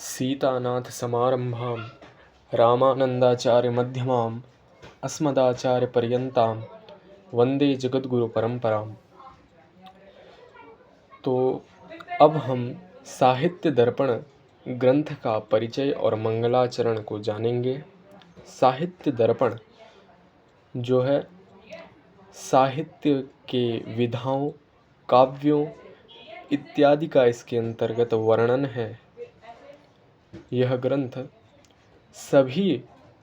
सीतानाथ समारंभां रामानंदाचार्य मध्यमाम् अस्मदाचार्य पर्यंताम वंदे जगद्गुरु परंपराम। तो अब हम साहित्य दर्पण ग्रंथ का परिचय और मंगलाचरण को जानेंगे। साहित्य दर्पण जो है साहित्य के विधाओं, काव्यों इत्यादि का इसके अंतर्गत वर्णन है। यह ग्रंथ सभी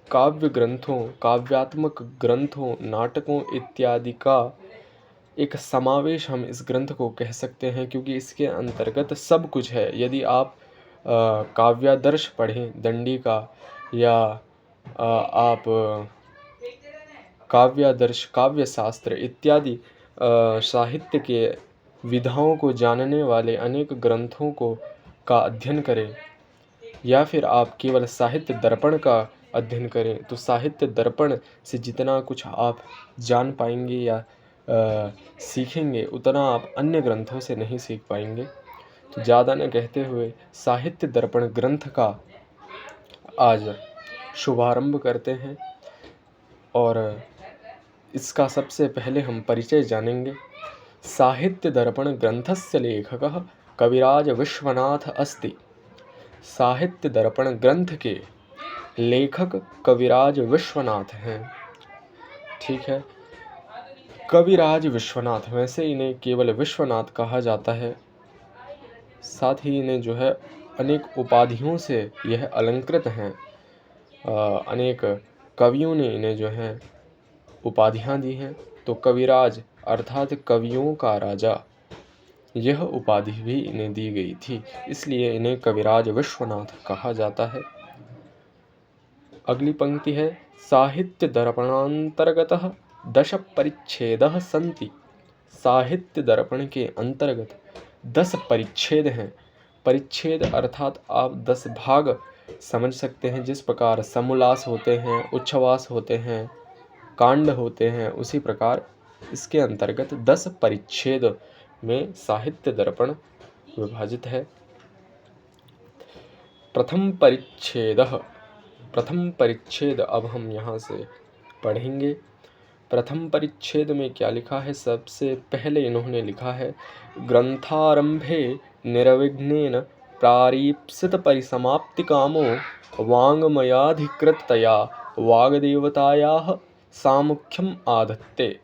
काव्य ग्रंथों, काव्यात्मक ग्रंथों, नाटकों इत्यादि का एक समावेश हम इस ग्रंथ को कह सकते हैं, क्योंकि इसके अंतर्गत सब कुछ है। यदि आप काव्यादर्श पढ़ें दंडी का, या आप काव्यादर्श, काव्यशास्त्र इत्यादि साहित्य के विधाओं को जानने वाले अनेक ग्रंथों को का अध्ययन करें, या फिर आप केवल साहित्य दर्पण का अध्ययन करें, तो साहित्य दर्पण से जितना कुछ आप जान पाएंगे या सीखेंगे, उतना आप अन्य ग्रंथों से नहीं सीख पाएंगे। तो ज़्यादा न कहते हुए साहित्य दर्पण ग्रंथ का आज शुभारंभ करते हैं, और इसका सबसे पहले हम परिचय जानेंगे। साहित्य दर्पण ग्रंथस्य लेखकः कविराज विश्वनाथ अस्ति। साहित्य दर्पण ग्रंथ के लेखक कविराज विश्वनाथ हैं। ठीक है, कविराज विश्वनाथ, वैसे इन्हें केवल विश्वनाथ कहा जाता है। साथ ही इन्हें जो है अनेक उपाधियों से यह अलंकृत हैं। अनेक कवियों ने इन्हें जो है उपाधियां दी हैं। तो कविराज अर्थात कवियों का राजा, यह उपाधि भी इन्हें दी गई थी, इसलिए इन्हें कविराज विश्वनाथ कहा जाता है। अगली पंक्ति है, साहित्य दर्पणांतर्गतः 10 परिच्छेदः सन्ति। साहित्य दर्पण के अंतर्गत 10 परिच्छेद हैं। परिच्छेद अर्थात आप 10 भाग समझ सकते हैं। जिस प्रकार समोल्लास होते हैं, उच्छ्वास होते हैं, कांड होते हैं, उसी प्रकार इसके अंतर्गत 10 परिच्छेद में साहित्य दर्पण विभाजित है। प्रथम परिच्छेद अब हम यहाँ से पढ़ेंगे। प्रथम परिच्छेद में क्या लिखा है? सबसे पहले इन्होंने लिखा है, ग्रंथारंभे निर्विघ्नेन प्रारीप्सित परिसमाप्ति कामो वाङ्मयाधिकृततया वाग्देवतायाः सामुख्यम आधत्ते।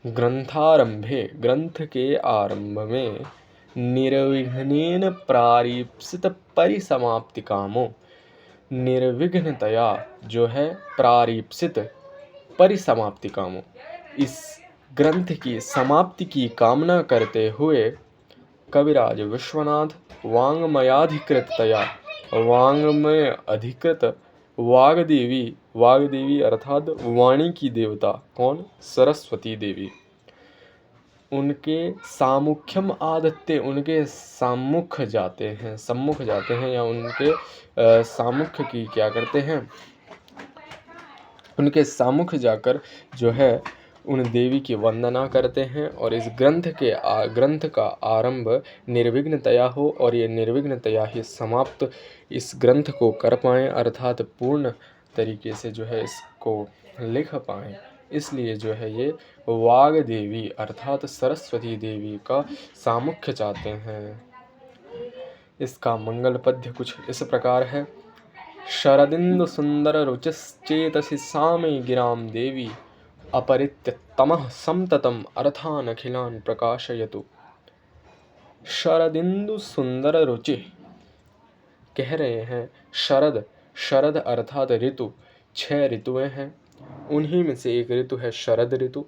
ग्रंथारंभे, ग्रंथ के आरंभ में, निर्विघ्नेन प्रारीप्सित परिसमाप्ति कामो, निर्विघ्नतया जो है प्रारीप्सित परिसमाप्ति कामो, इस ग्रंथ की समाप्ति की कामना करते हुए कविराज विश्वनाथ वाङ्मयाधिकृततया, वाङ्मय अधिकृत वाग्देवी, वाग्देवी अर्थात वाणी की देवता, कौन? सरस्वती देवी, उनके सामुख्यम आदत्ते, उनके सम्मुख जाते हैं, या उनके सामुख्य की क्या करते हैं, उनके सामुख जाकर जो है उन देवी की वंदना करते हैं। और इस ग्रंथ का आरंभ निर्विघ्नतया हो, और ये निर्विघ्नतया ही समाप्त इस ग्रंथ को कर पाएँ, अर्थात पूर्ण तरीके से जो है इसको लिख पाएँ। इसलिए जो है ये वाग देवी अर्थात सरस्वती देवी का सामुख्य चाहते हैं। इसका मंगल पद्य कुछ इस प्रकार है, शरदिंदु सुंदर रुचिश्चेतसि सामे गिराम देवी अपरित्य तमः समततम अर्थान अखिलान प्रकाशयतु। शरदिंदु सुंदर रुचि कह रहे हैं, शरद, शरद अर्थात ऋतु, 6 ऋतुएं हैं, उन्हीं में से एक ऋतु है शरद ऋतु।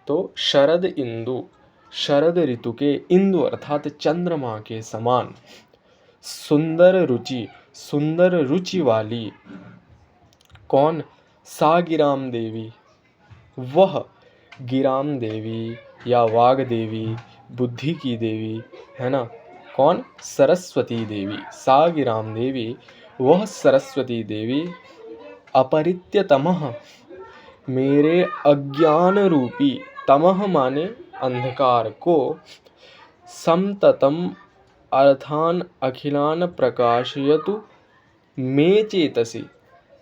तो शरद इंदु, शरद ऋतु के इंदु अर्थात चंद्रमा के समान, सुंदर रुचि, सुंदर रुचि वाली, कौन? सा गिराम देवी, वह गिराम देवी या वाग देवी, बुद्धि की देवी है ना, कौन? सरस्वती देवी। सा गिराम देवी, वह सरस्वती देवी, अपरित्य तमः, मेरे अज्ञान रूपी, तमः माने अंधकार को, समततम अर्थान अखिलान प्रकाशयतु मे चेतसि।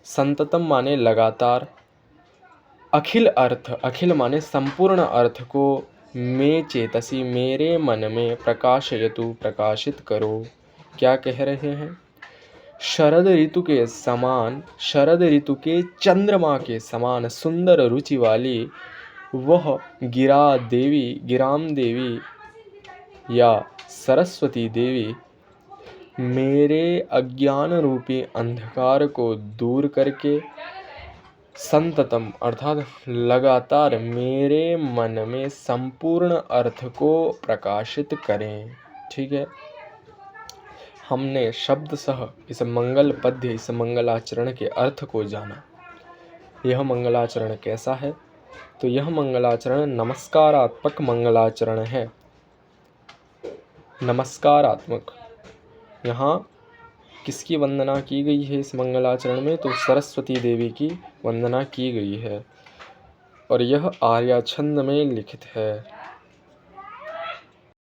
संततम माने लगातार, अखिल अर्थ, अखिल माने संपूर्ण अर्थ को, मे चेतसि मेरे मन में, प्रकाशयतु प्रकाशित करो। क्या कह रहे हैं? शरद ऋतु के समान, शरद ऋतु के चंद्रमा के समान सुंदर रुचि वाली वह गिराम देवी या सरस्वती देवी मेरे अज्ञान रूपी अंधकार को दूर करके संततम अर्थात लगातार मेरे मन में संपूर्ण अर्थ को प्रकाशित करें। ठीक है, हमने शब्द सह इस मंगल पद्य, इस मंगलाचरण के अर्थ को जाना। यह मंगलाचरण कैसा है? तो यह मंगलाचरण नमस्कारात्मक मंगलाचरण है। नमस्कारात्मक, यहाँ किसकी वंदना की गई है इस मंगलाचरण में? तो सरस्वती देवी की वंदना की गई है और यह आर्या छंद में लिखित है।